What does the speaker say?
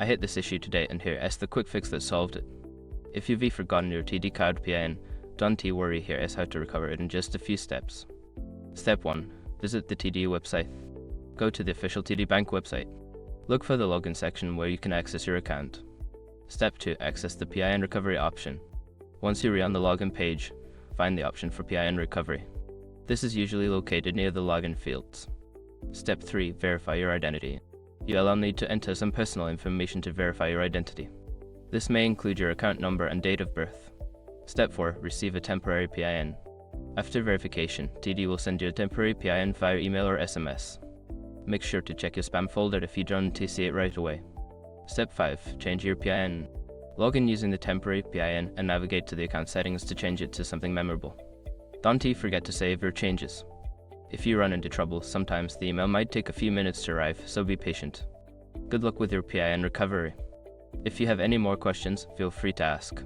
I hit this issue today and here is the quick fix that solved it. If you've forgotten your TD card PIN, don't worry, here is how to recover it in just a few steps. Step 1. Visit the TD website. Go to the official TD Bank website. Look for the login section where you can access your account. Step 2. Access the PIN recovery option. Once you're on the login page, find the option for PIN recovery. This is usually located near the login fields. Step 3. Verify your identity. You'll need to enter some personal information to verify your identity. This may include your account number and date of birth. Step 4. Receive a temporary PIN. After verification, TD will send you a temporary PIN via email or SMS. Make sure to check your spam folder if you don't see it right away. Step 5. Change your PIN. Log in using the temporary PIN and navigate to the account settings to change it to something memorable. Don't forget to save your changes. If you run into trouble, sometimes the email might take a few minutes to arrive, so be patient. Good luck with your PIN recovery. If you have any more questions, feel free to ask.